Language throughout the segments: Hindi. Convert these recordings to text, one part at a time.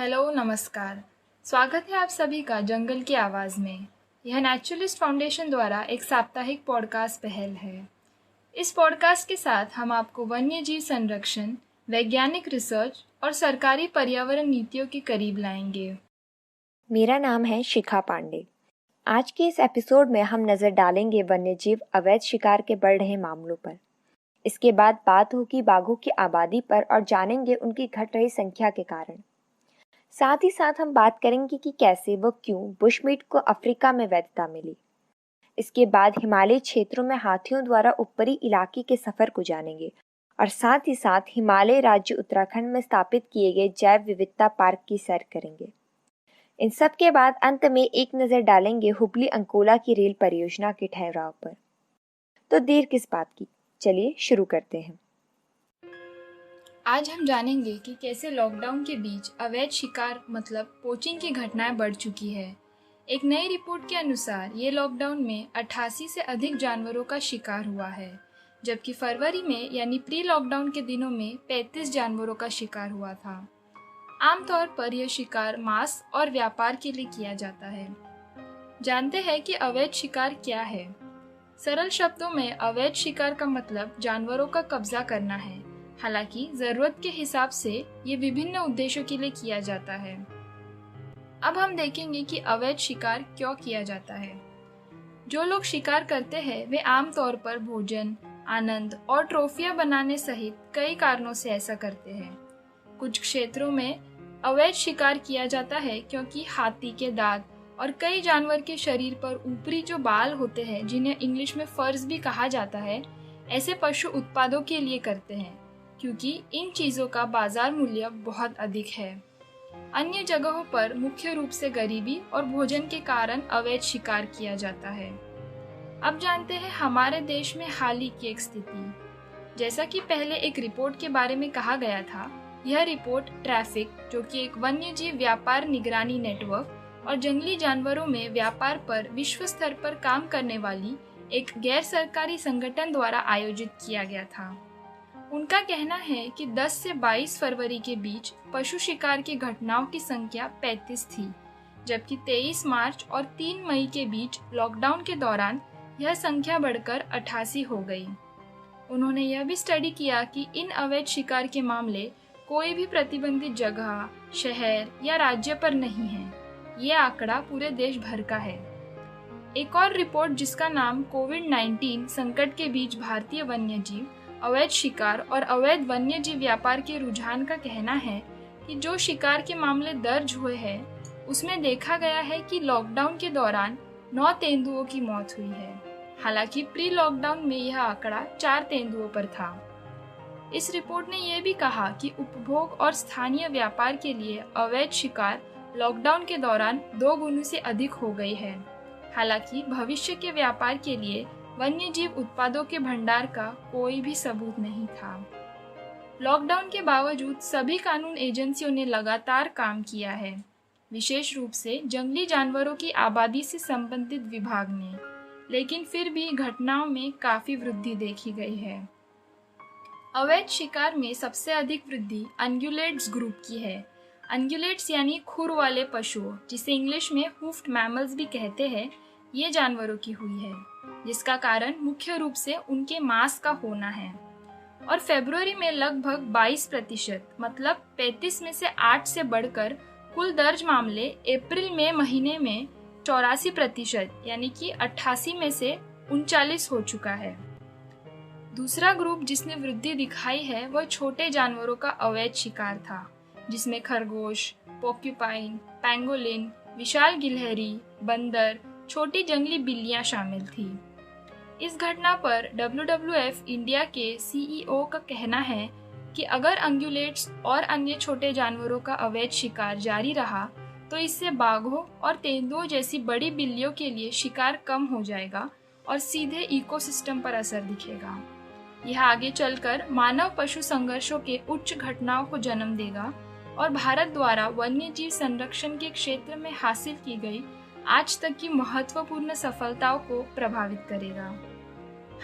हेलो, नमस्कार। स्वागत है आप सभी का जंगल की आवाज़ में। यह नेचुरलिस्ट फाउंडेशन द्वारा एक साप्ताहिक पॉडकास्ट पहल है। इस पॉडकास्ट के साथ हम आपको वन्य जीव संरक्षण, वैज्ञानिक रिसर्च और सरकारी पर्यावरण नीतियों के करीब लाएंगे। मेरा नाम है शिखा पांडे। आज के इस एपिसोड में हम नज़र डालेंगे वन्यजीव अवैध शिकार के बढ़ रहे मामलों पर। इसके बाद बात होगी बाघों की आबादी पर और जानेंगे उनकी घट रही संख्या के कारण। साथ ही साथ हम बात करेंगे कि कैसे व क्यों बुशमीट को अफ्रीका में वैधता मिली। इसके बाद हिमालयी क्षेत्रों में हाथियों द्वारा ऊपरी इलाके के सफर को जानेंगे और साथ ही साथ हिमालय राज्य उत्तराखंड में स्थापित किए गए जैव विविधता पार्क की सैर करेंगे। इन सब के बाद अंत में एक नज़र डालेंगे हुबली अंकोला की रेल परियोजना के ठहराव पर। तो देर किस बात की, चलिए शुरू करते हैं। आज हम जानेंगे कि कैसे लॉकडाउन के बीच अवैध शिकार मतलब पोचिंग की घटनाएं बढ़ चुकी है। एक नई रिपोर्ट के अनुसार ये लॉकडाउन में 88 से अधिक जानवरों का शिकार हुआ है, जबकि फरवरी में यानी प्री लॉकडाउन के दिनों में 35 जानवरों का शिकार हुआ था। आमतौर पर यह शिकार मांस और व्यापार के लिए किया जाता है। जानते हैं कि अवैध शिकार क्या है। सरल शब्दों में अवैध शिकार का मतलब जानवरों का कब्जा करना है। हालांकि जरूरत के हिसाब से ये विभिन्न उद्देश्यों के लिए किया जाता है। अब हम देखेंगे कि अवैध शिकार क्यों किया जाता है। जो लोग शिकार करते हैं वे आमतौर पर भोजन, आनंद और ट्रॉफियां बनाने सहित कई कारणों से ऐसा करते हैं। कुछ क्षेत्रों में अवैध शिकार किया जाता है क्योंकि हाथी के दांत और कई जानवर के शरीर पर ऊपरी जो बाल होते हैं, जिन्हें इंग्लिश में फर्स भी कहा जाता है, ऐसे पशु उत्पादों के लिए करते हैं क्योंकि इन चीज़ों का बाजार मूल्य बहुत अधिक है। अन्य जगहों पर मुख्य रूप से गरीबी और भोजन के कारण अवैध शिकार किया जाता है। अब जानते हैं हमारे देश में हाल ही की एक स्थिति। जैसा कि पहले एक रिपोर्ट के बारे में कहा गया था, यह रिपोर्ट ट्रैफिक, जो कि एक वन्यजीव व्यापार निगरानी नेटवर्क और जंगली जानवरों में व्यापार पर विश्व स्तर पर काम करने वाली एक गैर सरकारी संगठन द्वारा आयोजित किया गया था। उनका कहना है कि 10 से 22 फरवरी के बीच पशु शिकार की घटनाओं की संख्या 35 थी, जबकि 23 मार्च और 3 मई के बीच लॉकडाउन के दौरान यह संख्या बढ़कर 88 हो गई। उन्होंने यह भी स्टडी किया कि इन अवैध शिकार के मामले कोई भी प्रतिबंधित जगह, शहर या राज्य पर नहीं है। ये आंकड़ा पूरे देश भर का है। एक और रिपोर्ट जिसका नाम कोविड-19 संकट के बीच भारतीय वन्यजीव, अवैध शिकार और अवैध वन्यजीव व्यापार के रुझान का कहना है कि जो शिकार के मामले दर्ज हुए हैं उसमें देखा गया है कि लॉकडाउन के दौरान 9 तेंदुओं की मौत हुई है। हालांकि प्री लॉकडाउन में यह आंकड़ा 4 तेंदुओं पर था। इस रिपोर्ट ने यह भी कहा कि उपभोग और स्थानीय व्यापार के लिए अवैध शिकार लॉकडाउन के दौरान 2 गुना से अधिक हो गई है। हालांकि भविष्य के व्यापार के लिए वन्यजीव उत्पादों के भंडार का कोई भी सबूत नहीं था। लॉकडाउन के बावजूद सभी कानून एजेंसियों ने लगातार काम किया है, विशेष रूप से जंगली जानवरों की आबादी से संबंधित विभाग ने, लेकिन फिर भी घटनाओं में काफी वृद्धि देखी गई है। अवैध शिकार में सबसे अधिक वृद्धि अनग्युलेट्स ग्रुप की है। अनग्युलेट्स यानी खुर वाले पशुओं, जिसे इंग्लिश में हूफ्ड मैमल्स भी कहते हैं, ये जानवरों की हुई है, जिसका कारण मुख्य रूप से उनके मांस का होना है। और फरवरी में लगभग 22% मतलब 35 में से 8 से बढ़कर कुल दर्ज मामले अप्रैल में महीने में 84% यानी कि 88 में से 39 हो चुका है। दूसरा ग्रुप जिसने वृद्धि दिखाई है वह छोटे जानवरों का अवैध शिकार था, जिसमें खरगोश, पोर्क्यूपाइन, पैंगोलिन, विशाल गिलहरी, बंदर, छोटी जंगली बिल्लियां शामिल थी। इस घटना पर WWF इंडिया के CEO का कहना है कि अगर अंगुलेट्स और अन्य छोटे जानवरों का अवैध शिकार जारी रहा तो इससे बाघों और तेंदुओं जैसी बड़ी बिल्लियों के लिए शिकार कम हो जाएगा और सीधे इकोसिस्टम पर असर दिखेगा। यह आगे चलकर मानव पशु संघर्षों के उच्च घटनाओं को जन्म देगा और भारत द्वारा वन्यजीव संरक्षण के क्षेत्र में हासिल की गई आज तक की महत्वपूर्ण सफलताओं को प्रभावित करेगा।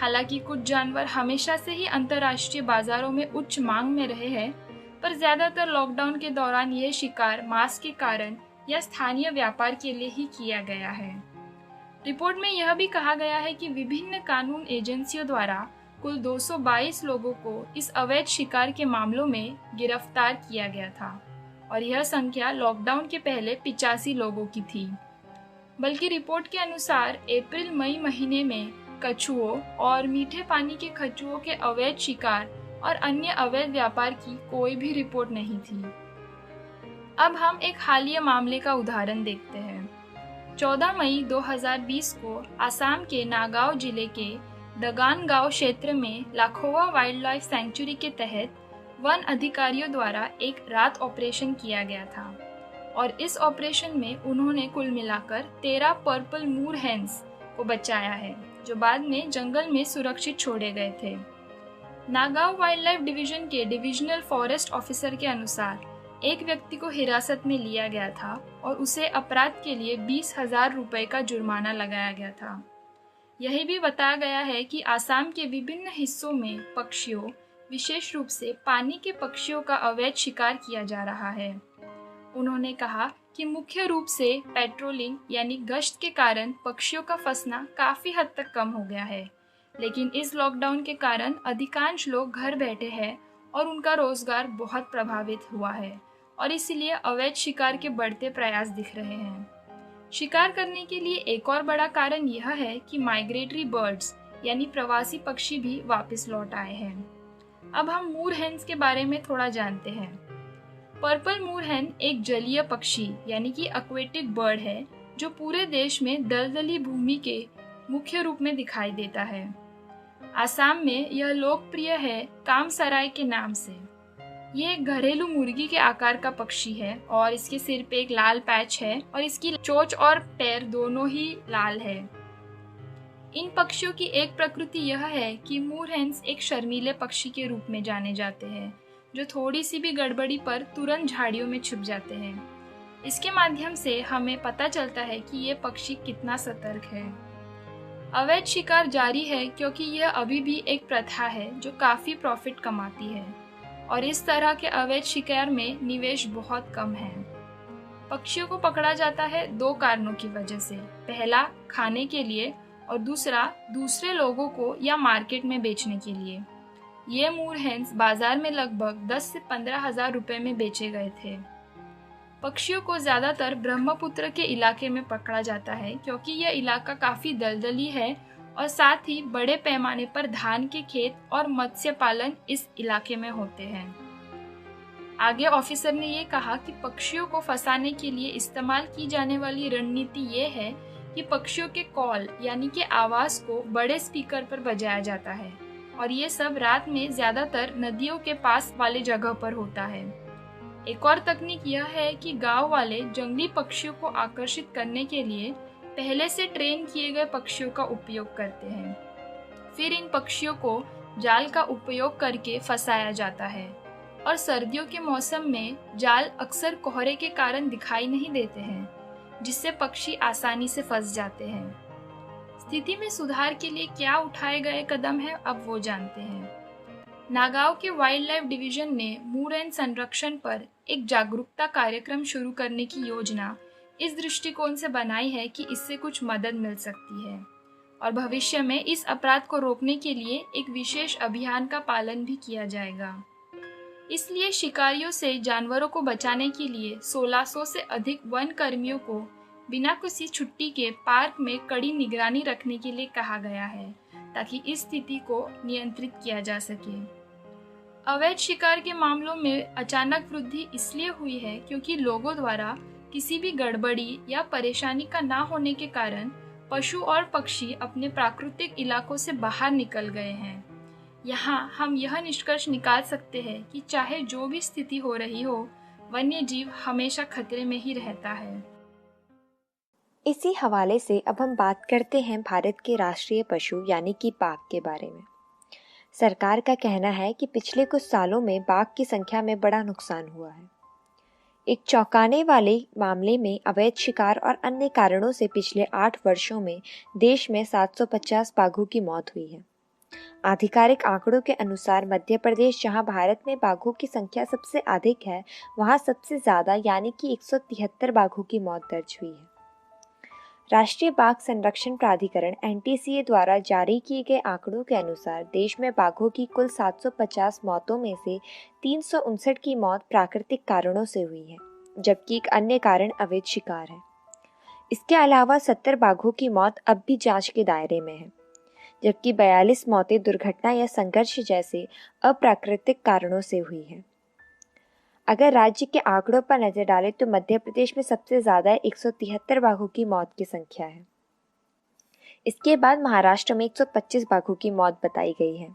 हालांकि कुछ जानवर हमेशा से ही अंतर्राष्ट्रीय बाजारों में उच्च मांग में रहे हैं, पर ज़्यादातर लॉकडाउन के दौरान यह शिकार मांस के कारण या स्थानीय व्यापार के लिए ही किया गया है। रिपोर्ट में यह भी कहा गया है कि विभिन्न कानून एजेंसियों द्वारा कुल 222 लोगों को इस अवैध शिकार के मामलों में गिरफ्तार किया गया था और यह संख्या लॉकडाउन के पहले 85 लोगों की थी। बल्कि रिपोर्ट के अनुसार अप्रैल मई महीने में कछुओं और मीठे पानी के कछुओं के अवैध शिकार और अन्य अवैध व्यापार की कोई भी रिपोर्ट नहीं थी। अब हम एक हालिया मामले का उदाहरण देखते हैं। 14 मई 2020 को असम के नागांव जिले के दगान गांव क्षेत्र में लाखोवा वाइल्ड लाइफ सेंचुरी के तहत वन अधिकारियों द्वारा एक रात ऑपरेशन किया गया था और इस ऑपरेशन में उन्होंने कुल मिलाकर 13 पर्पल मूर हेन्स को बचाया है, जो बाद में जंगल में सुरक्षित छोड़े गए थे। नागांव वाइल्ड लाइफ डिवीजन के डिविजनल फॉरेस्ट ऑफिसर के अनुसार एक व्यक्ति को हिरासत में लिया गया था और उसे अपराध के लिए 20,000 रुपए का जुर्माना लगाया गया था। यही भी बताया गया है कि आसाम के विभिन्न हिस्सों में पक्षियों, विशेष रूप से पानी के पक्षियों का अवैध शिकार किया जा रहा है। उन्होंने कहा कि मुख्य रूप से पेट्रोलिंग यानी गश्त के कारण पक्षियों का फंसना काफी हद तक कम हो गया है, लेकिन इस लॉकडाउन के कारण अधिकांश लोग घर बैठे हैं और उनका रोजगार बहुत प्रभावित हुआ है और इसलिए अवैध शिकार के बढ़ते प्रयास दिख रहे हैं। शिकार करने के लिए एक और बड़ा कारण यह है कि माइग्रेटरी बर्ड्स यानी प्रवासी पक्षी भी वापस लौट आए हैं। अब हम मूर हेन्स के बारे में थोड़ा जानते हैं। पर्पल मूर हेन एक जलीय पक्षी यानी कि एक्वेटिक बर्ड है जो पूरे देश में दलदली भूमि के मुख्य रूप में दिखाई देता है। आसाम में यह लोकप्रिय है कामसराय के नाम से। ये एक घरेलू मुर्गी के आकार का पक्षी है और इसके सिर पे एक लाल पैच है और इसकी चोंच और पैर दोनों ही लाल है। इन पक्षियों की एक प्रकृति यह है कि मूर हेन्स एक शर्मीले पक्षी के रूप में जाने जाते हैं, जो थोड़ी सी भी गड़बड़ी पर तुरंत झाड़ियों में छुप जाते हैं। इसके माध्यम से हमें पता चलता है कि ये पक्षी कितना सतर्क है। अवैध शिकार जारी है क्योंकि यह अभी भी एक प्रथा है जो काफी प्रॉफिट कमाती है और इस तरह के अवैध शिकार में निवेश बहुत कम है। पक्षियों को पकड़ा जाता है 2 कारणों की वजह से। पहला, खाने के लिए और दूसरा, दूसरे लोगों को या मार्केट में बेचने के लिए। ये मूर हेन्स बाजार में लगभग 10 से 15,000 रुपए में बेचे गए थे। पक्षियों को ज्यादातर ब्रह्मपुत्र के इलाके में पकड़ा जाता है क्योंकि यह इलाका काफी दलदली है और साथ ही बड़े पैमाने पर धान के खेत और मत्स्य पालन इस इलाके में होते हैं। आगे ऑफिसर ने ये कहा कि पक्षियों को फंसाने के लिए इस्तेमाल की जाने वाली रणनीति ये है कि पक्षियों के कॉल यानी कि आवाज को बड़े स्पीकर पर बजाया जाता है और ये सब रात में ज्यादातर नदियों के पास वाले जगह पर होता है। एक और तकनीक यह है कि गांव वाले जंगली पक्षियों को आकर्षित करने के लिए पहले से ट्रेन किए गए पक्षियों का उपयोग करते हैं। फिर इन पक्षियों को जाल का उपयोग करके फंसाया जाता है और सर्दियों के मौसम में जाल अक्सर कोहरे के कारण दिखाई नहीं देते हैं, जिससे पक्षी आसानी से फंस जाते हैं। स्थिति में सुधार के लिए क्या उठाए गए कदम है, अब वो जानते हैं। नागांव के वाइल्ड लाइफ डिवीजन ने मूर हेन्स संरक्षण पर एक जागरूकता कार्यक्रम शुरू करने की योजना इस दृष्टिकोण से बनाई है कि इससे कुछ मदद मिल सकती है और भविष्य में इस अपराध को रोकने के लिए एक विशेष अभियान का पालन भी किया जाएगा। इसलिए शिकारियों से जानवरों को बचाने के लिए 1600 से अधिक वन कर्मियों को बिना किसी छुट्टी के पार्क में कड़ी निगरानी रखने के लिए कहा गया है ताकि इस स्थिति को नियंत्रित किया जा सके। अवैध शिकार के मामलों में अचानक वृद्धि इसलिए हुई है क्योंकि लोगों द्वारा किसी भी गड़बड़ी या परेशानी का ना होने के कारण पशु और पक्षी अपने प्राकृतिक इलाकों से बाहर निकल गए हैं। यहाँ हम यह निष्कर्ष निकाल सकते हैं कि चाहे जो भी स्थिति हो रही हो, वन्य जीव हमेशा खतरे में ही रहता है। इसी हवाले से अब हम बात करते हैं भारत के राष्ट्रीय पशु यानी कि बाघ के बारे में। सरकार का कहना है कि पिछले कुछ सालों में बाघ की संख्या में बड़ा नुकसान हुआ है। एक चौंकाने वाले मामले में अवैध शिकार और अन्य कारणों से पिछले 8 वर्षों में देश में 750 बाघों की मौत हुई है। आधिकारिक आंकड़ों के अनुसार मध्य प्रदेश, जहां भारत में बाघों की संख्या सबसे अधिक है, वहां सबसे ज़्यादा यानी कि 173 बाघों की मौत दर्ज हुई है। राष्ट्रीय बाघ संरक्षण प्राधिकरण (NTCA) द्वारा जारी किए गए आंकड़ों के अनुसार देश में बाघों की कुल 750 मौतों में से 359 की मौत प्राकृतिक कारणों से हुई है, जबकि एक अन्य कारण अवैध शिकार है। इसके अलावा 70 बाघों की मौत अब भी जांच के दायरे में है, जबकि 42 मौतें दुर्घटना या संघर्ष जैसे अप्राकृतिक कारणों से हुई हैं। अगर राज्य के आंकड़ों पर नजर डालें तो मध्य प्रदेश में सबसे ज्यादा 173 बाघों की मौत की संख्या है। इसके बाद महाराष्ट्र में 125 बाघों की मौत बताई गई है।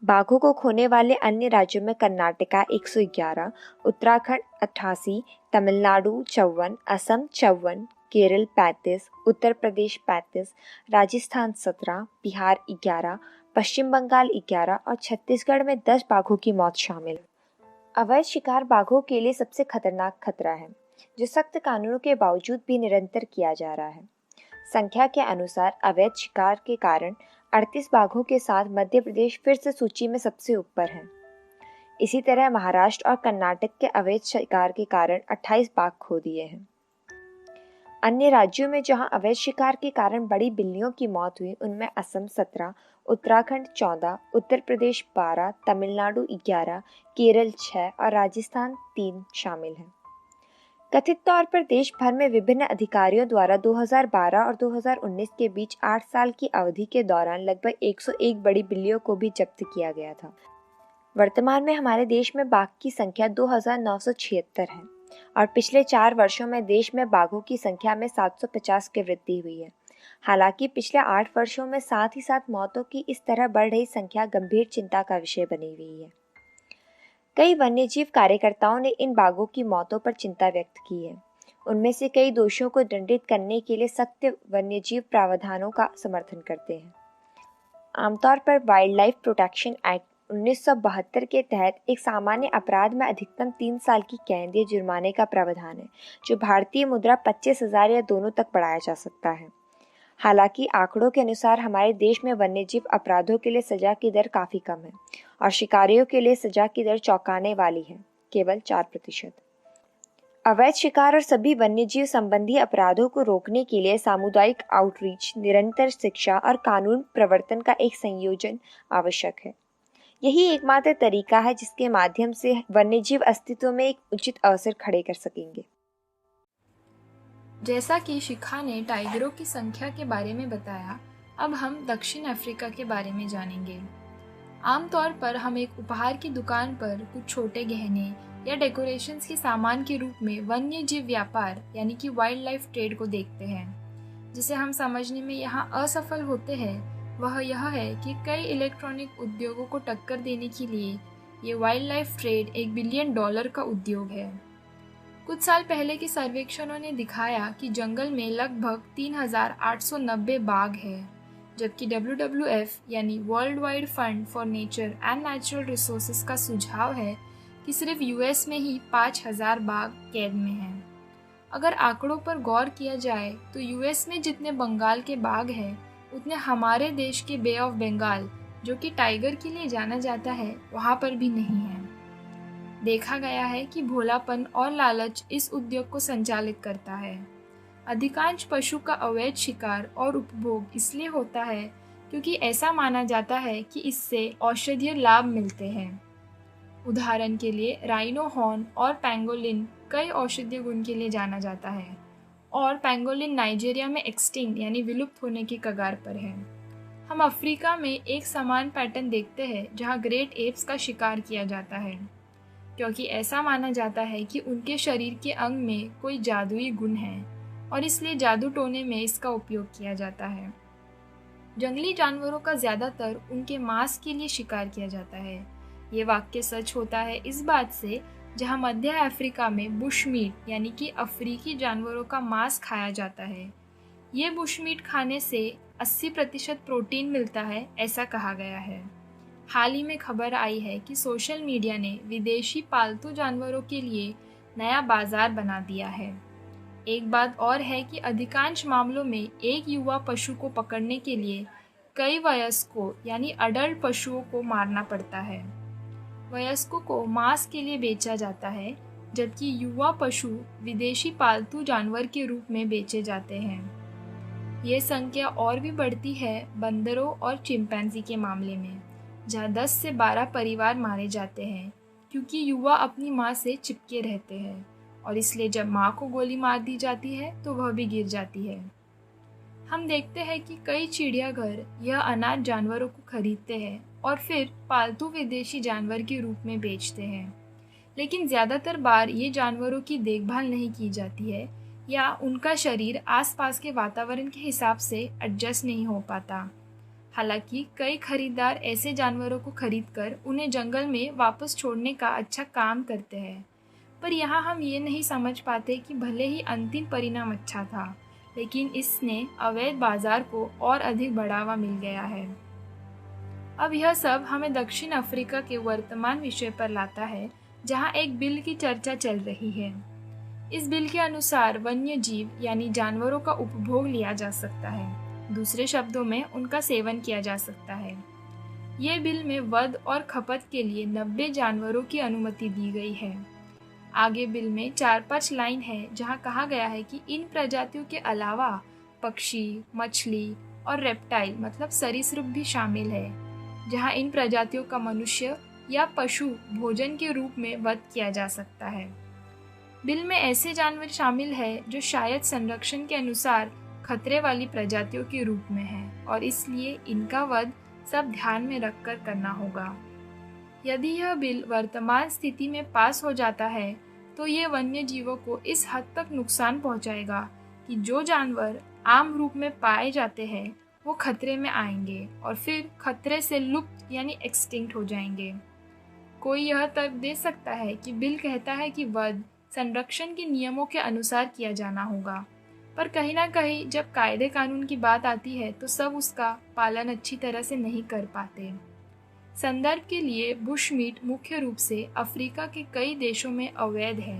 बाघों को खोने वाले अन्य राज्यों में कर्नाटका 111, उत्तराखंड 88, तमिलनाडु 54, असम 54, केरल 35, उत्तर प्रदेश 35, राजस्थान 17, बिहार 11, पश्चिम बंगाल 11 और छत्तीसगढ़ में 10 बाघों की मौत शामिल है। अवैध शिकार बाघों के लिए सबसे खतरनाक खतरा है, जो सख्त कानूनों के बावजूद भी निरंतर किया जा रहा है। संख्या के अनुसार अवैध शिकार के कारण 38 बाघों के साथ मध्य प्रदेश फिर से सूची में सबसे ऊपर है। इसी तरह महाराष्ट्र और कर्नाटक के अवैध शिकार के कारण 28 बाघ खो दिए हैं। अन्य राज्यों में जहां अवैध शिकार के कारण बड़ी बिल्लियों की मौत हुई, उनमें असम 17, उत्तराखंड 14, उत्तर प्रदेश 12, तमिलनाडु 11, केरल 6 और राजस्थान 3 शामिल हैं। कथित तौर पर देश भर में विभिन्न अधिकारियों द्वारा 2012 और 2019 के बीच 8 साल की अवधि के दौरान लगभग 101 बड़ी बिल्लियों को भी जब्त किया गया था। वर्तमान में हमारे देश में बाघ की संख्या 2976 है और पिछले 4 वर्षों में देश में बाघों की संख्या में 750 की वृद्धि हुई है। हालांकि पिछले 8 वर्षों में साथ ही साथ मौतों की इस तरह बढ़ रही संख्या गंभीर चिंता का विषय बनी हुई है। कई वन्यजीव कार्यकर्ताओं ने इन बाघों की मौतों पर चिंता व्यक्त की है। उनमें से कई दोषियों को दंडित करने के लिए सख्त वन्यजीव प्रावधानों का समर्थन करते हैं। आमतौर पर वाइल्ड लाइफ प्रोटेक्शन एक्ट 1972 के तहत एक सामान्य अपराध में अधिकतम 3 साल की कैद या जुर्माने का प्रावधान है, जो भारतीय मुद्रा 25,000 या दोनों तक बढ़ाया जा सकता है। हालांकि आंकड़ों के अनुसार हमारे देश में वन्यजीव अपराधों के लिए सजा की दर काफी कम है और शिकारियों के लिए सजा की दर चौंकाने वाली है, केवल 4%। अवैध शिकार और सभी वन्यजीव संबंधी अपराधों को रोकने के लिए सामुदायिक आउटरीच, निरंतर शिक्षा और कानून प्रवर्तन का एक संयोजन आवश्यक है। यही एकमात्र तरीका है जिसके माध्यम से वन्यजीव अस्तित्व में एक उचित अवसर खड़े कर सकेंगे। जैसा कि शिखा ने टाइगरों की संख्या के बारे में बताया, अब हम दक्षिण अफ्रीका के बारे में जानेंगे। आमतौर पर हम एक उपहार की दुकान पर कुछ छोटे गहने या डेकोरेशंस के सामान के रूप में वन्य जीव व्यापार यानी कि वाइल्ड लाइफ ट्रेड को देखते हैं। जिसे हम समझने में यहाँ असफल होते हैं वह यह है कि कई इलेक्ट्रॉनिक उद्योगों को टक्कर देने के लिए ये वाइल्ड लाइफ ट्रेड $1 बिलियन का उद्योग है। कुछ साल पहले के सर्वेक्षणों ने दिखाया कि जंगल में लगभग 3,890 बाघ हैं, जबकि WWF यानी world wide fund for nature and natural resources का सुझाव है कि सिर्फ यूएस में ही 5,000 बाघ कैद में हैं। अगर आंकड़ों पर गौर किया जाए तो यूएस में जितने बंगाल के बाघ हैं उतने हमारे देश के बे ऑफ बंगाल, जो कि टाइगर के लिए जाना जाता है, वहाँ पर भी नहीं है। देखा गया है कि भोलापन और लालच इस उद्योग को संचालित करता है। अधिकांश पशु का अवैध शिकार और उपभोग इसलिए होता है क्योंकि ऐसा माना जाता है कि इससे औषधीय लाभ मिलते हैं। उदाहरण के लिए राइनो हॉर्न और पैंगोलिन कई औषधीय गुण के लिए जाना जाता है और पैंगोलिन नाइजीरिया में एक्सटिंक्ट यानी विलुप्त होने की कगार पर है। हम अफ्रीका में एक समान पैटर्न देखते हैं जहां ग्रेट एप्स का शिकार किया जाता है, क्योंकि ऐसा माना जाता है कि उनके शरीर के अंग में कोई जादुई गुण है और इसलिए जादू टोने में इसका उपयोग किया जाता है। जंगली जानवरों का ज़्यादातर उनके मांस के लिए शिकार किया जाता है। ये वाक्य सच होता है इस बात से जहां मध्य अफ्रीका में बुशमीट यानी कि अफ्रीकी जानवरों का मांस खाया जाता है। ये बुशमीट खाने से 80% प्रोटीन मिलता है, ऐसा कहा गया है। हाल ही में खबर आई है कि सोशल मीडिया ने विदेशी पालतू जानवरों के लिए नया बाजार बना दिया है। एक बात और है कि अधिकांश मामलों में एक युवा पशु को पकड़ने के लिए कई वयस्कों यानी अडल्ट पशुओं को मारना पड़ता है। वयस्कों को मांस के लिए बेचा जाता है, जबकि युवा पशु विदेशी पालतू जानवर के रूप में बेचे जाते हैं। ये संख्या और भी बढ़ती है बंदरों और चिंपैंजी के मामले में, जहाँ 10 से 12 परिवार मारे जाते हैं, क्योंकि युवा अपनी मां से चिपके रहते हैं और इसलिए जब मां को गोली मार दी जाती है तो वह भी गिर जाती है। हम देखते हैं कि कई चिड़ियाघर यह अनाथ जानवरों को खरीदते हैं और फिर पालतू विदेशी जानवर के रूप में बेचते हैं, लेकिन ज़्यादातर बार ये जानवरों की देखभाल नहीं की जाती है या उनका शरीर आसपास के वातावरण के हिसाब से एडजस्ट नहीं हो पाता। हालांकि कई खरीदार ऐसे जानवरों को खरीदकर उन्हें जंगल में वापस छोड़ने का अच्छा काम करते हैं, पर यहाँ हम ये नहीं समझ पाते कि भले ही अंतिम परिणाम अच्छा था, लेकिन इसने अवैध बाजार को और अधिक बढ़ावा मिल गया है। अब यह सब हमें दक्षिण अफ्रीका के वर्तमान विषय पर लाता है, जहां एक बिल की चर्चा चल रही है। इस बिल के अनुसार वन्य जीव यानी जानवरों का उपभोग लिया जा सकता है, दूसरे शब्दों में उनका सेवन किया जा सकता है। ये बिल में वध और खपत के लिए 90 जानवरों की अनुमति दी गई है। आगे बिल में 4-5 लाइन है जहां कहा गया है कि इन प्रजातियों के अलावा पक्षी, मछली और रेप्टाइल मतलब सरीसृप भी शामिल है, जहां इन प्रजातियों का मनुष्य या पशु भोजन के रूप में वध किया जा सकता है। बिल में ऐसे जानवर शामिल है जो शायद संरक्षण के अनुसार खतरे वाली प्रजातियों के रूप में है और इसलिए इनका वध सब ध्यान में रखकर करना होगा। यदि यह बिल वर्तमान स्थिति में पास हो जाता है तो ये वन्य जीवों को इस हद तक नुकसान पहुंचाएगा कि जो जानवर आम रूप में पाए जाते हैं वो खतरे में आएंगे और फिर खतरे से लुप्त यानी एक्सटिंक्ट हो जाएंगे। कोई यह तर्क दे सकता है कि बिल कहता है कि वध संरक्षण के नियमों के अनुसार किया जाना होगा, पर कहीं ना कहीं जब कायदे कानून की बात आती है तो सब उसका पालन अच्छी तरह से नहीं कर पाते। संदर्भ के लिए बुश मीट मुख्य रूप से अफ्रीका के कई देशों में अवैध है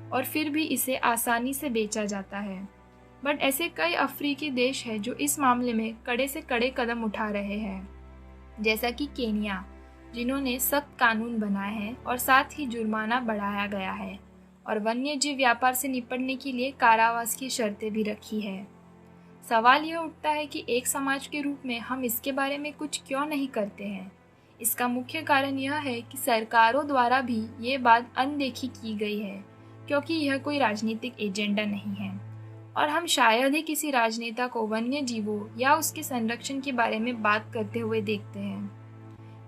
और फिर भी इसे आसानी से बेचा जाता है, बट ऐसे कई अफ्रीकी देश हैं जो इस मामले में कड़े से कड़े कदम उठा रहे हैं, जैसा कि केनिया, जिन्होंने सख्त कानून बनाए हैं और साथ ही जुर्माना बढ़ाया गया है और वन्य जीव व्यापार से निपटने के लिए कारावास की शर्तें भी रखी है। सवाल यह उठता है कि एक समाज के रूप में हम इसके बारे में कुछ क्यों नहीं करते हैं। इसका मुख्य कारण यह है कि सरकारों द्वारा भी ये बात अनदेखी की गई है, क्योंकि यह कोई राजनीतिक एजेंडा नहीं है और हम शायद ही किसी राजनेता को वन्य जीवों या उसके संरक्षण के बारे में बात करते हुए देखते हैं।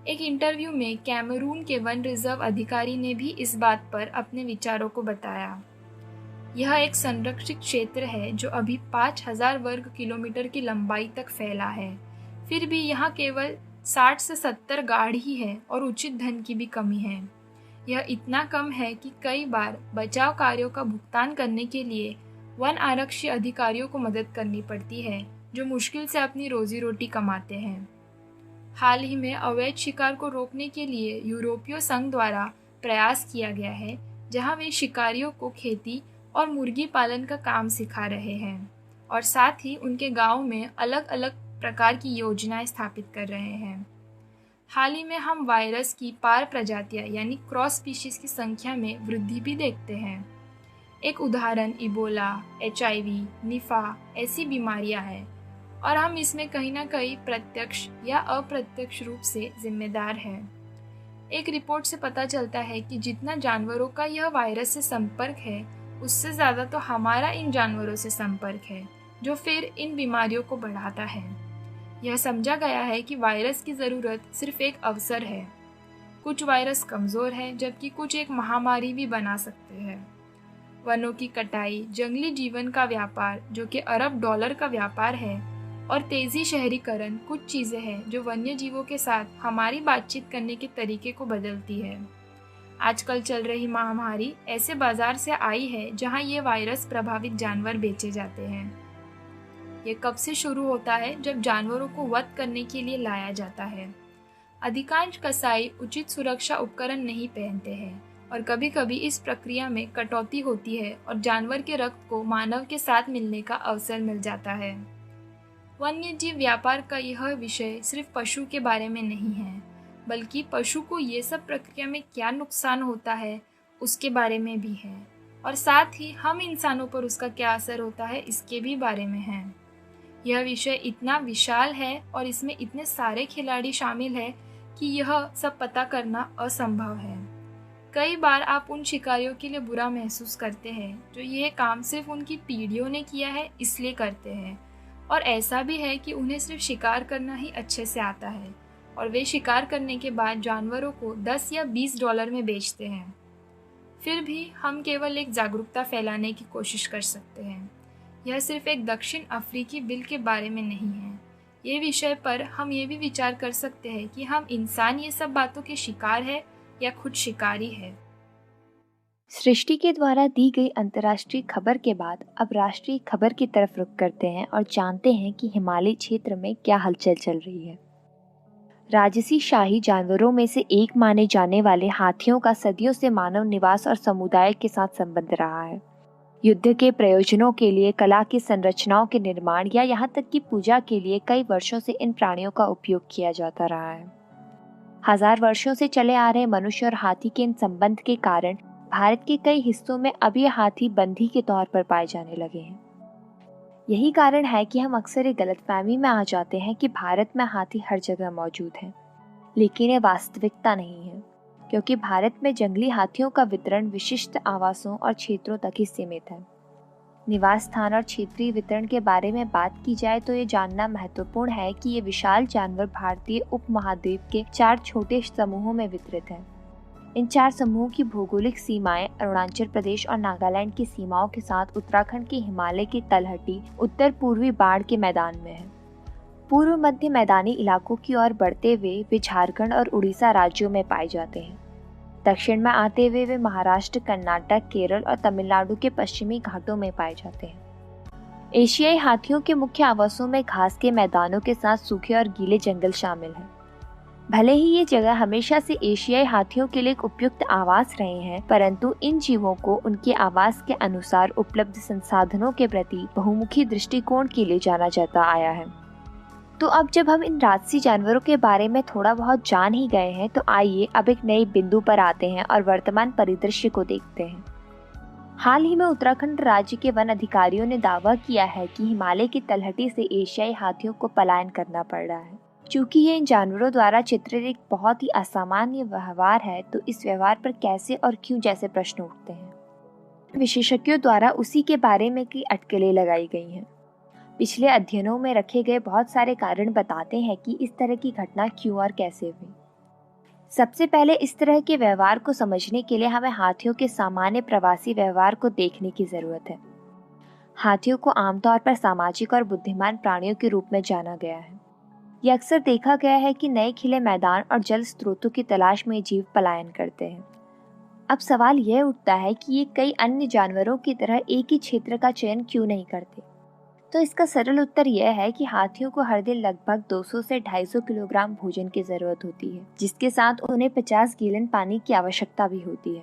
एक इंटरव्यू में कैमरून के वन रिजर्व अधिकारी ने भी इस बात पर अपने विचारों को बताया। यह एक संरक्षित क्षेत्र है जो अभी 5000 वर्ग किलोमीटर की लंबाई तक फैला है, फिर भी यहाँ केवल 60 से 70 गार्ड ही है और उचित धन की भी कमी है। यह इतना कम है कि कई बार बचाव कार्यों का भुगतान करने के लिए वन आरक्षी अधिकारियों को मदद करनी पड़ती है, जो मुश्किल से अपनी रोजी रोटी कमाते हैं। हाल ही में अवैध शिकार को रोकने के लिए यूरोपीय संघ द्वारा प्रयास किया गया है, जहां वे शिकारियों को खेती और मुर्गी पालन का काम सिखा रहे हैं और साथ ही उनके गांव में अलग अलग प्रकार की योजनाएं स्थापित कर रहे हैं। हाल ही में हम वायरस की पार प्रजातियां यानी क्रॉस स्पीशीज की संख्या में वृद्धि भी देखते हैं। एक उदाहरण इबोला, HIV, निफा ऐसी बीमारियां हैं और हम इसमें कहीं ना कहीं प्रत्यक्ष या अप्रत्यक्ष रूप से जिम्मेदार हैं। एक रिपोर्ट से पता चलता है कि जितना जानवरों का यह वायरस से संपर्क है, उससे ज़्यादा तो हमारा इन जानवरों से संपर्क है, जो फिर इन बीमारियों को बढ़ाता है। यह समझा गया है कि वायरस की ज़रूरत सिर्फ एक अवसर है। कुछ वायरस कमज़ोर है, जबकि कुछ एक महामारी भी बना सकते हैं। वनों की कटाई, जंगली जीवन का व्यापार जो कि अरब डॉलर का व्यापार है, और तेजी शहरीकरण कुछ चीज़ें हैं जो वन्य जीवों के साथ हमारी बातचीत करने के तरीके को बदलती है। आजकल चल रही महामारी ऐसे बाजार से आई है जहां ये वायरस प्रभावित जानवर बेचे जाते हैं। ये कब से शुरू होता है? जब जानवरों को वध करने के लिए लाया जाता है। अधिकांश कसाई उचित सुरक्षा उपकरण नहीं पहनते हैं और कभी कभी इस प्रक्रिया में कटौती होती है और जानवर के रक्त को मानव के साथ मिलने का अवसर मिल जाता है। वन्यजीव व्यापार का यह विषय सिर्फ पशु के बारे में नहीं है, बल्कि पशु को ये सब प्रक्रिया में क्या नुकसान होता है उसके बारे में भी है, और साथ ही हम इंसानों पर उसका क्या असर होता है इसके भी बारे में है। यह विषय इतना विशाल है और इसमें इतने सारे खिलाड़ी शामिल हैं कि यह सब पता करना असंभव है। कई बार आप उन शिकारियों के लिए बुरा महसूस करते हैं जो ये काम सिर्फ उनकी पीढ़ियों ने किया है इसलिए करते हैं, और ऐसा भी है कि उन्हें सिर्फ शिकार करना ही अच्छे से आता है और वे शिकार करने के बाद जानवरों को 10 या 20 डॉलर में बेचते हैं। फिर भी हम केवल एक जागरूकता फैलाने की कोशिश कर सकते हैं। यह सिर्फ एक दक्षिण अफ्रीकी बिल के बारे में नहीं है। ये विषय पर हम ये भी विचार कर सकते हैं कि हम इंसान ये सब बातों के शिकार है या खुद शिकारी है। सृष्टि के द्वारा दी गई अंतर्राष्ट्रीय खबर के बाद अब राष्ट्रीय खबर की तरफ रुख करते हैं और जानते हैं कि हिमालय क्षेत्र में क्या हलचल चल रही है। राजसी शाही जानवरों में से एक माने जाने वाले हाथियों का सदियों से मानव निवास और समुदाय के साथ संबंध रहा है। युद्ध के प्रयोजनों के लिए, कला की संरचनाओं के निर्माण या यहाँ तक कि पूजा के लिए कई वर्षों से इन प्राणियों का उपयोग किया जाता रहा है। हजार वर्षों से चले आ रहे मनुष्य और हाथी के इन संबंध के कारण भारत के कई हिस्सों में अब ये हाथी बंदी के तौर पर पाए जाने लगे हैं। यही कारण है कि हम अक्सर एक गलतफहमी में आ जाते हैं कि भारत में हाथी हर जगह मौजूद हैं, लेकिन ये वास्तविकता नहीं है, क्योंकि भारत में जंगली हाथियों का वितरण विशिष्ट आवासों और क्षेत्रों तक ही सीमित है। निवास स्थान और क्षेत्रीय वितरण के बारे में बात की जाए तो ये जानना महत्वपूर्ण है कि ये विशाल जानवर भारतीय उपमहाद्वीप के 4 छोटे समूहों में वितरित हैं। इन 4 समूहों की भौगोलिक सीमाएं अरुणाचल प्रदेश और नागालैंड की सीमाओं के साथ उत्तराखंड के हिमालय की तलहटी उत्तर पूर्वी बाढ़ के मैदान में है। पूर्व मध्य मैदानी इलाकों की ओर बढ़ते हुए वे झारखंड और उड़ीसा राज्यों में पाए जाते हैं। दक्षिण में आते हुए वे महाराष्ट्र, कर्नाटक, केरल और तमिलनाडु के पश्चिमी घाटों में पाए जाते हैं। एशियाई हाथियों के मुख्य आवासों में घास के मैदानों के साथ सूखे और गीले जंगल शामिल हैं। भले ही ये जगह हमेशा से एशियाई हाथियों के लिए एक उपयुक्त आवास रहे हैं, परंतु इन जीवों को उनके आवास के अनुसार उपलब्ध संसाधनों के प्रति बहुमुखी दृष्टिकोण के लिए जाना जाता आया है। तो अब जब हम इन राजसी जानवरों के बारे में थोड़ा बहुत जान ही गए हैं, तो आइए अब एक नए बिंदु पर आते हैं और वर्तमान परिदृश्य को देखते हैं। हाल ही में उत्तराखंड राज्य के वन अधिकारियों ने दावा किया है कि हिमालय की तलहटी से एशियाई हाथियों को पलायन करना पड़ रहा है। चूँकि ये इन जानवरों द्वारा चित्रित एक बहुत ही असामान्य व्यवहार है, तो इस व्यवहार पर कैसे और क्यों जैसे प्रश्न उठते हैं। विशेषज्ञों द्वारा उसी के बारे में कई अटकलें लगाई गई हैं। पिछले अध्ययनों में रखे गए बहुत सारे कारण बताते हैं कि इस तरह की घटना क्यों और कैसे हुई। सबसे पहले इस तरह के व्यवहार को समझने के लिए हमें हाथियों के सामान्य प्रवासी व्यवहार को देखने की जरूरत है। हाथियों को आमतौर पर सामाजिक और बुद्धिमान प्राणियों के रूप में जाना गया है। यह अक्सर देखा गया है कि नए खिले मैदान और जल स्रोतों की तलाश में जीव पलायन करते हैं। अब सवाल यह उठता है कि ये कई अन्य जानवरों की तरह एक ही क्षेत्र का चयन क्यों नहीं करते। तो इसका सरल उत्तर यह है कि हाथियों को हर दिन लगभग 200 से 250 किलोग्राम भोजन की जरूरत होती है, जिसके साथ उन्हें 50 गैलन पानी की आवश्यकता भी होती है।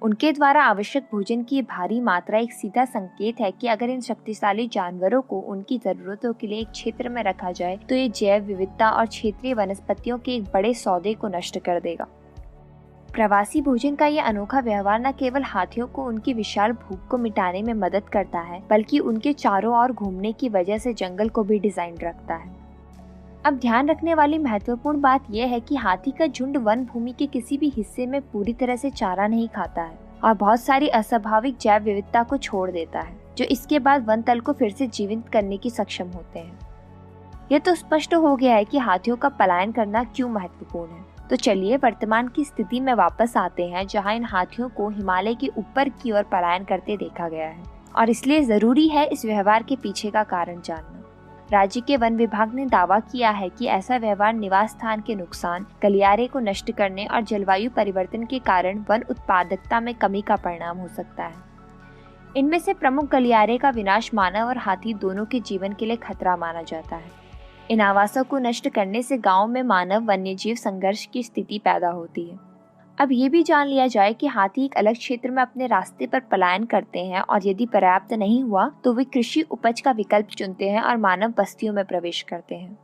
उनके द्वारा आवश्यक भोजन की भारी मात्रा एक सीधा संकेत है कि अगर इन शक्तिशाली जानवरों को उनकी जरूरतों के लिए एक क्षेत्र में रखा जाए तो ये जैव विविधता और क्षेत्रीय वनस्पतियों के एक बड़े सौदे को नष्ट कर देगा। प्रवासी भोजन का यह अनोखा व्यवहार न केवल हाथियों को उनकी विशाल भूख को मिटाने में मदद करता है, बल्कि उनके चारों ओर घूमने की वजह से जंगल को भी डिजाइन रखता है। अब ध्यान रखने वाली महत्वपूर्ण बात यह है कि हाथी का झुंड वन भूमि के किसी भी हिस्से में पूरी तरह से चारा नहीं खाता है और बहुत सारी अस्वाभाविक जैव विविधता को छोड़ देता है, जो इसके बाद वन तल को फिर से जीवित करने की सक्षम होते हैं। यह तो स्पष्ट हो गया है कि हाथियों का पलायन करना क्यों महत्वपूर्ण है। तो चलिए वर्तमान की स्थिति में वापस आते हैं, जहां इन हाथियों को हिमालय के ऊपर की ओर पलायन करते देखा गया है, और इसलिए जरूरी है इस व्यवहार के पीछे का कारण जानना। राज्य के वन विभाग ने दावा किया है कि ऐसा व्यवहार निवास स्थान के नुकसान, गलियारे को नष्ट करने और जलवायु परिवर्तन के कारण वन उत्पादकता में कमी का परिणाम हो सकता है। इनमें से प्रमुख गलियारे का विनाश मानव और हाथी दोनों के जीवन के लिए खतरा माना जाता है। इन आवासों को नष्ट करने से गांव में मानव वन्यजीव संघर्ष की स्थिति पैदा होती है। अब ये भी जान लिया जाए कि हाथी एक अलग क्षेत्र में अपने रास्ते पर पलायन करते हैं और यदि पर्याप्त नहीं हुआ तो वे कृषि उपज का विकल्प चुनते हैं और मानव बस्तियों में प्रवेश करते हैं।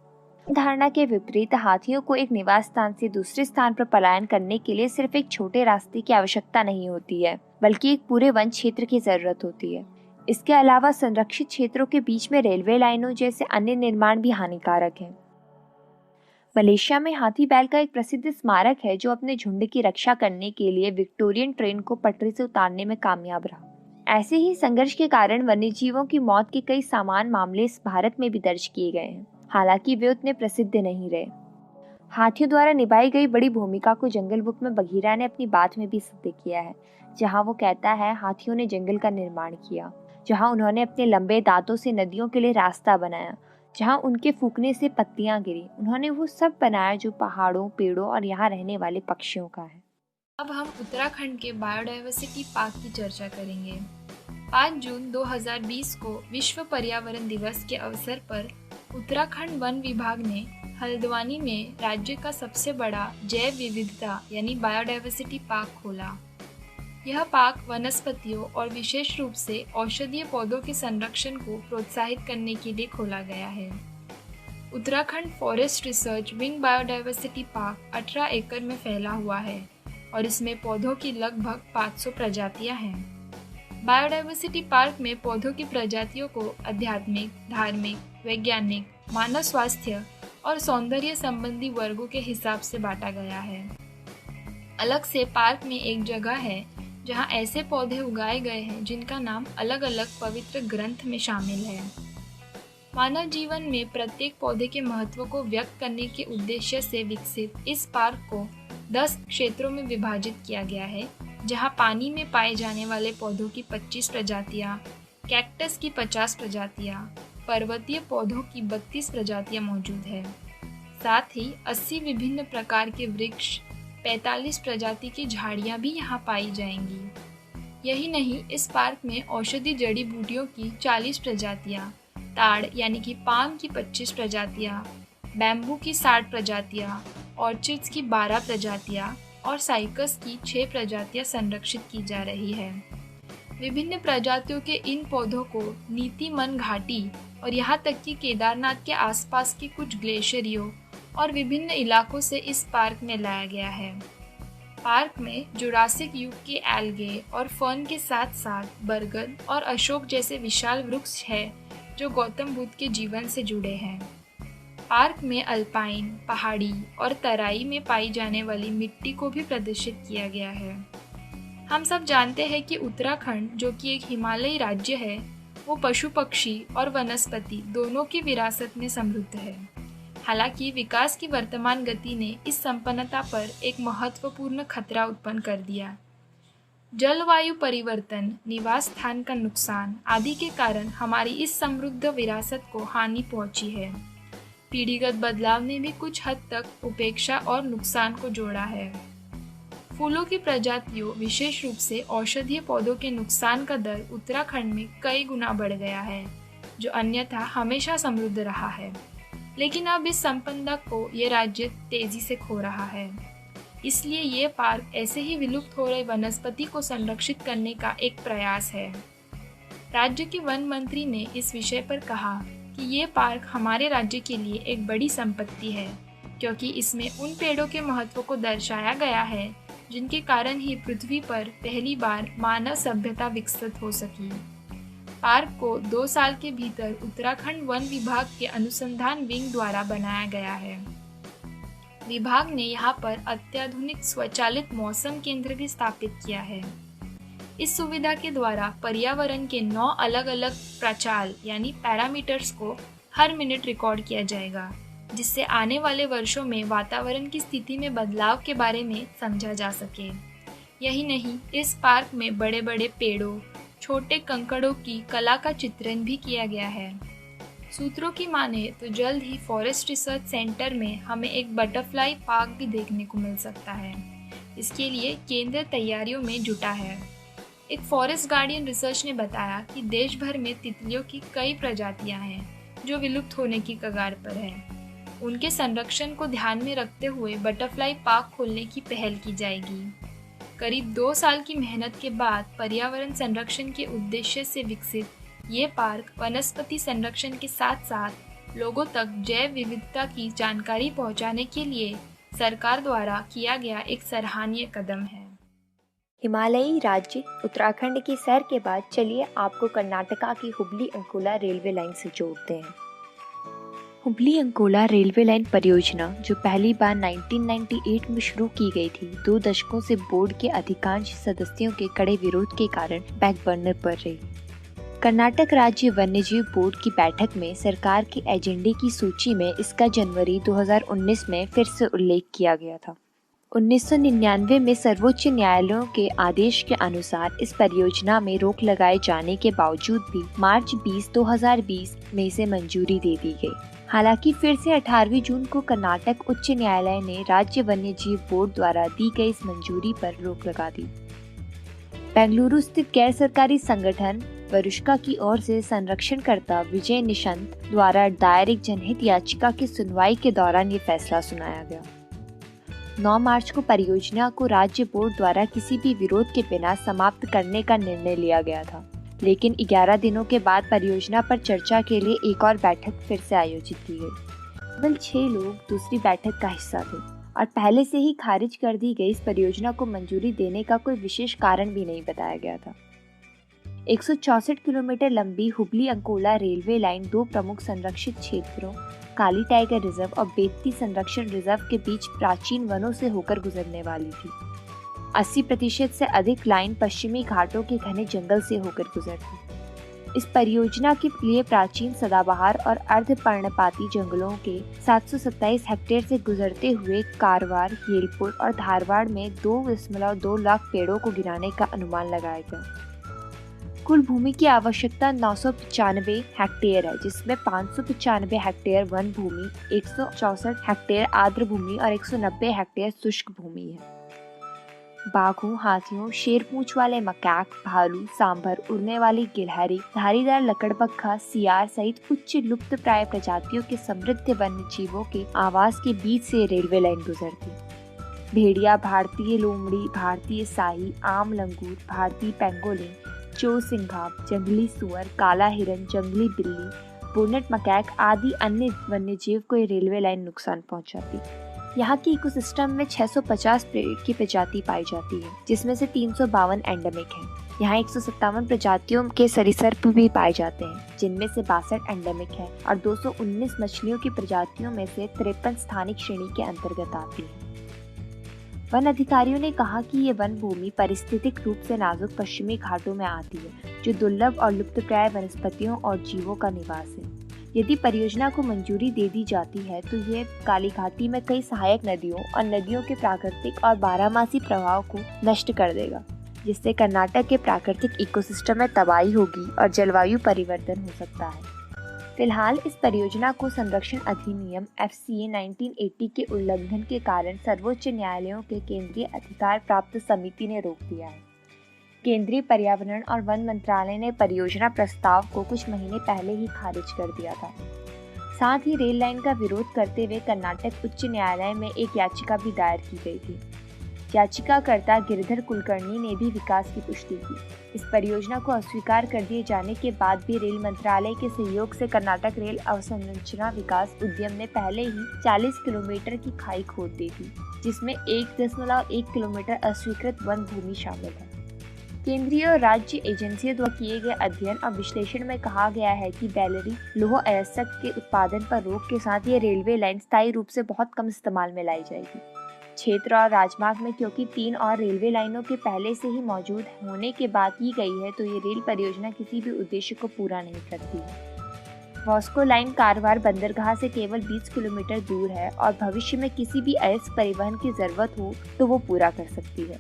धारणा के विपरीत हाथियों को एक निवास स्थान से दूसरे स्थान पर पलायन करने के लिए सिर्फ एक छोटे रास्ते की आवश्यकता नहीं होती है, बल्कि एक पूरे वन क्षेत्र की जरूरत होती है। इसके अलावा संरक्षित क्षेत्रों के बीच में रेलवे लाइनों जैसे अन्य निर्माण भी हानिकारक हैं। मलेशिया में हाथी बैल का एक प्रसिद्ध स्मारक है जो अपने झुंड की रक्षा करने के लिए विक्टोरियन ट्रेन को पटरी से उतारने में कामयाब रहा। ऐसे ही संघर्ष के कारण वन्यजीवों की मौत के कई समान मामले इस भारत में भी दर्ज किए गए हैं, हालांकि वे उतने प्रसिद्ध नहीं रहे। हाथियों द्वारा निभाई गई बड़ी भूमिका को जंगल बुक में बघीरा ने अपनी बात में भी सिद्ध किया है, जहां वो कहता है हाथियों ने जंगल का निर्माण किया, जहां उन्होंने अपने लंबे दांतों से नदियों के लिए रास्ता बनाया, जहां उनके फूकने से पत्तियां गिरी। उन्होंने वो सब बनाया जो पहाड़ों, पेड़ों और यहाँ रहने वाले पक्षियों का है। अब हम उत्तराखंड के बायोडायवर्सिटी पार्क की चर्चा करेंगे। 5 जून 2020 को विश्व पर्यावरण दिवस के अवसर पर उत्तराखंड वन विभाग ने हल्द्वानी में राज्य का सबसे बड़ा जैव विविधता यानी बायोडायवर्सिटी पार्क खोला। यह पार्क वनस्पतियों और विशेष रूप से औषधीय पौधों के संरक्षण को प्रोत्साहित करने के लिए खोला गया है। Uttarakhand forest research wing biodiversity park 18 एकड़ में फैला हुआ है और इसमें पौधों की लगभग 500 प्रजातियां हैं। बायोडायवर्सिटी पार्क में पौधों की प्रजातियों को आध्यात्मिक, धार्मिक, वैज्ञानिक, मानव स्वास्थ्य और सौंदर्य संबंधी वर्गों के हिसाब से बांटा गया है। अलग से पार्क में एक जगह है जहां ऐसे पौधे उगाए गए हैं जिनका नाम अलग अलग पवित्र ग्रंथ में शामिल है। मानव जीवन में प्रत्येक पौधे के महत्व को व्यक्त करने के उद्देश्य से विकसित इस पार्क को 10 क्षेत्रों में विभाजित किया गया है, जहां पानी में पाए जाने वाले पौधों की 25 प्रजातियां, कैक्टस की 50 प्रजातियां, पर्वतीय पौधों की 32 प्रजातियां मौजूद है। साथ ही 80 विभिन्न प्रकार के वृक्ष, 45 प्रजाति की झाड़ियां भी यहाँ पाई जाएंगी। यही नहीं, इस पार्क में औषधि जड़ी बूटियों की 40 प्रजातियां, ताड़ यानी कि पाम की 25 प्रजातियां, बैम्बू की 60 प्रजातियां, ऑर्चिड्स की 12 प्रजातियां और साइकस की 6 प्रजातियां संरक्षित की जा रही है। विभिन्न प्रजातियों के इन पौधों को नीतिमन घाटी और यहाँ तक कि केदारनाथ के आसपास के कुछ ग्लेशियरों और विभिन्न इलाकों से इस पार्क में लाया गया है। पार्क में जुरासिक युग के एल्गे और फर्न के साथ साथ बरगद और अशोक जैसे विशाल वृक्ष है जो गौतम बुद्ध के जीवन से जुड़े हैं। पार्क में अल्पाइन, पहाड़ी और तराई में पाई जाने वाली मिट्टी को भी प्रदर्शित किया गया है। हम सब जानते हैं कि उत्तराखंड, जो कि एक हिमालयी राज्य है, वो पशु पक्षी और वनस्पति दोनों की विरासत में समृद्ध है। हालांकि विकास की वर्तमान गति ने इस संपन्नता पर एक महत्वपूर्ण खतरा उत्पन्न कर दिया। जलवायु परिवर्तन, निवास स्थान का नुकसान आदि के कारण हमारी इस समृद्ध विरासत को हानि पहुंची है। पीढ़ीगत बदलाव ने भी कुछ हद तक उपेक्षा और नुकसान को जोड़ा है। फूलों की प्रजातियों, विशेष रूप से औषधीय पौधों के नुकसान का दर उत्तराखंड में कई गुना बढ़ गया है, जो अन्यथा हमेशा समृद्ध रहा है। लेकिन अब इस संपदा को ये राज्य तेजी से खो रहा है। इसलिए ये पार्क ऐसे ही विलुप्त हो रहे वनस्पति को संरक्षित करने का एक प्रयास है। राज्य के वन मंत्री ने इस विषय पर कहा कि ये पार्क हमारे राज्य के लिए एक बड़ी संपत्ति है, क्योंकि इसमें उन पेड़ों के महत्व को दर्शाया गया है जिनके कारण ही पृथ्वी पर पहली बार मानव सभ्यता विकसित हो सकी। पार्क को 2 साल के भीतर उत्तराखंड वन विभाग के अनुसंधान विंग द्वारा बनाया गया है। विभाग ने यहाँ पर अत्याधुनिक स्वचालित मौसम केंद्र भी स्थापित किया है। इस सुविधा के द्वारा पर्यावरण के 9 अलग अलग प्रचाल यानी पैरामीटर्स को हर मिनट रिकॉर्ड किया जाएगा, जिससे आने वाले वर्षों में वातावरण की स्थिति में बदलाव के बारे में समझा जा सके। यही नहीं, इस पार्क में बड़े बड़े पेड़ों, छोटे कंकड़ों की कला का चित्रण भी किया गया है। सूत्रों की माने तो जल्द ही फॉरेस्ट रिसर्च सेंटर में हमें एक बटरफ्लाई पार्क भी देखने को मिल सकता है। इसके लिए केंद्र तैयारियों में जुटा है। एक फॉरेस्ट गार्डियन रिसर्च ने बताया कि देश भर में तितलियों की कई प्रजातियां हैं जो विलुप्त होने की कगार पर हैं। उनके संरक्षण को ध्यान में रखते हुए बटरफ्लाई पार्क खोलने की पहल की जाएगी। करीब 2 साल की मेहनत के बाद पर्यावरण संरक्षण के उद्देश्य से विकसित ये पार्क वनस्पति संरक्षण के साथ साथ लोगों तक जैव विविधता की जानकारी पहुंचाने के लिए सरकार द्वारा किया गया एक सराहनीय कदम है। हिमालयी राज्य उत्तराखंड की सैर के बाद चलिए आपको कर्नाटका की हुबली अंकोला रेलवे लाइन से जोड़ते हैं। हुबली अंकोला रेलवे लाइन परियोजना जो पहली बार 1998 में शुरू की गई थी, 2 दशकों से बोर्ड के अधिकांश सदस्यों के कड़े विरोध के कारण बैक बर्नर पर रही। कर्नाटक राज्य वन्यजीव बोर्ड की बैठक में सरकार के एजेंडे की सूची में इसका जनवरी 2019 में फिर से उल्लेख किया गया था। 1999 में सर्वोच्च न्यायालय के आदेश के अनुसार इस परियोजना में रोक लगाए जाने के बावजूद भी मार्च 20, 2020 में इसे मंजूरी दे दी गई। हालांकि फिर से 18 जून को कर्नाटक उच्च न्यायालय ने राज्य वन्यजीव बोर्ड द्वारा दी गई इस मंजूरी पर रोक लगा दी। बेंगलुरु स्थित गैर सरकारी संगठन वरुष्का की ओर से संरक्षणकर्ता विजय निशंत द्वारा दायर एक जनहित याचिका की सुनवाई के दौरान ये फैसला सुनाया गया। 9 मार्च को परियोजना को राज्य बोर्ड द्वारा किसी भी विरोध के बिना समाप्त करने का निर्णय लिया गया था, लेकिन 11 दिनों के बाद परियोजना पर चर्चा के लिए एक और बैठक फिर से आयोजित की गई। केवल 6 लोग दूसरी बैठक का हिस्सा थे और पहले से ही खारिज कर दी गई इस परियोजना को मंजूरी देने का कोई विशेष कारण भी नहीं बताया गया था। 164 किलोमीटर लंबी हुबली अंकोला रेलवे लाइन 2 प्रमुख संरक्षित क्षेत्रों काली टाइगर रिजर्व और बेत्ती संरक्षण रिजर्व के बीच प्राचीन वनों से होकर गुजरने वाली थी। 80% से अधिक लाइन पश्चिमी घाटों के घने जंगल से होकर गुजरती। इस परियोजना के लिए प्राचीन सदाबहार और अर्धपर्णपाती जंगलों के 727 हेक्टेयर से गुजरते हुए कारवार, येलपुर और धारवाड़ में 2.2 लाख पेड़ों को गिराने का अनुमान लगाया गया। कुल भूमि की आवश्यकता 995 हेक्टेयर है, जिसमें 595 हेक्टेयर वन भूमि, 164 हेक्टेयर आर्द्र भूमि और 190 हेक्टेयर शुष्क भूमि है। बाघों, हाथियों, शेरपूंछ वाले मकैक, भालू, सांभर, उड़ने वाली गिलहरी, धारीदार लकड़बग्घा, सियार सहित उच्च लुप्त प्राय प्रजातियों के समृद्ध वन्य जीवों के आवास के बीच से रेलवे लाइन गुजरती। भेड़िया, भारतीय लोमड़ी, भारतीय साही, आम लंगूर, भारतीय पेंगोलिन, चौसिंघा, जंगली सुअर, काला हिरन, जंगली बिल्ली, बोनेट मकैक आदि अन्य वन्यजीव को ये रेलवे लाइन नुकसान पहुंचाती। यहाँ की इकोसिस्टम में 650 पेड़ की प्रजाति पाई जाती है, जिसमें से 352 एंडेमिक हैं। यहाँ 157 प्रजातियों के सरीसृप भी पाए जाते हैं, जिनमें से 62 एंडेमिक हैं और 219 मछलियों की प्रजातियों में से 53 स्थानिक श्रेणी के अंतर्गत आती है। वन अधिकारियों ने कहा कि ये वन भूमि पारिस्थितिक रूप से नाजुक पश्चिमी घाटों में आती है, जो दुर्लभ और लुप्तप्राय वनस्पतियों और जीवों का निवास है। यदि परियोजना को मंजूरी दे दी जाती है तो ये काली घाटी में कई सहायक नदियों और नदियों के प्राकृतिक और बारहमासी प्रवाह को नष्ट कर देगा, जिससे कर्नाटक के प्राकृतिक इकोसिस्टम में तबाही होगी और जलवायु परिवर्तन हो सकता है। फिलहाल इस परियोजना को संरक्षण अधिनियम FCA 1980 के उल्लंघन के कारण सर्वोच्च न्यायालयों के केंद्रीय अधिकार प्राप्त समिति ने रोक दिया है। केंद्रीय पर्यावरण और वन मंत्रालय ने परियोजना प्रस्ताव को कुछ महीने पहले ही खारिज कर दिया था। साथ ही रेल लाइन का विरोध करते हुए कर्नाटक उच्च न्यायालय में एक याचिका भी दायर की गई थी। याचिकाकर्ता गिरधर कुलकर्णी ने भी विकास की पुष्टि की। इस परियोजना को अस्वीकार कर दिए जाने के बाद भी रेल मंत्रालय के सहयोग से कर्नाटक रेल अवसंरचना विकास उद्यम ने पहले ही 40 किलोमीटर की खाई खोद दी थी, जिसमें 1.1 किलोमीटर अस्वीकृत वन भूमि शामिल है। केंद्रीय और राज्य एजेंसियों द्वारा किए गए अध्ययन और विश्लेषण में कहा गया है कि बैलरी लौह अयस्क के उत्पादन पर रोक के साथ ये रेलवे लाइन स्थायी रूप से बहुत कम इस्तेमाल में लाई जाएगी। क्षेत्र और राजमार्ग में क्योंकि 3 और रेलवे लाइनों के पहले से ही मौजूद होने के बाद की गई है, तो ये रेल परियोजना किसी भी उद्देश्य को पूरा नहीं करती है। वास्को लाइन कारवार बंदरगाह से केवल 20 किलोमीटर दूर है और भविष्य में किसी भी अयस्क परिवहन की जरूरत हो तो वो पूरा कर सकती है।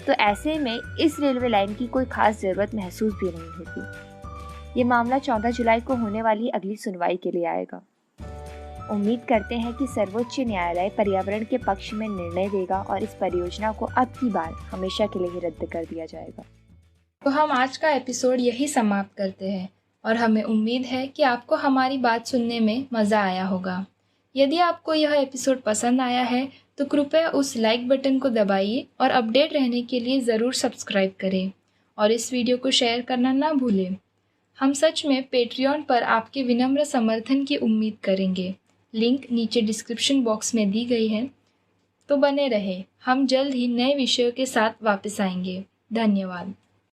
तो ऐसे में इस रेलवे लाइन की कोई खास जरूरत महसूस भी नहीं होती। ये मामला 14 जुलाई को होने वाली अगली सुनवाई के लिए आएगा। उम्मीद करते हैं कि सर्वोच्च न्यायालय पर्यावरण के पक्ष में निर्णय देगा और इस परियोजना को अब की बार हमेशा के लिए ही रद्द कर दिया जाएगा। तो हम आज का एपिसोड यही समाप्त करते हैं और हमें उम्मीद है कि आपको हमारी बात सुनने में मज़ा आया होगा। यदि आपको यह एपिसोड पसंद आया है तो कृपया उस लाइक बटन को दबाइए और अपडेट रहने के लिए ज़रूर सब्सक्राइब करें और इस वीडियो को शेयर करना ना भूलें। हम सच में पेट्रियन पर आपके विनम्र समर्थन की उम्मीद करेंगे। लिंक नीचे डिस्क्रिप्शन बॉक्स में दी गई है। तो बने रहे, हम जल्द ही नए विषयों के साथ वापस आएंगे। धन्यवाद।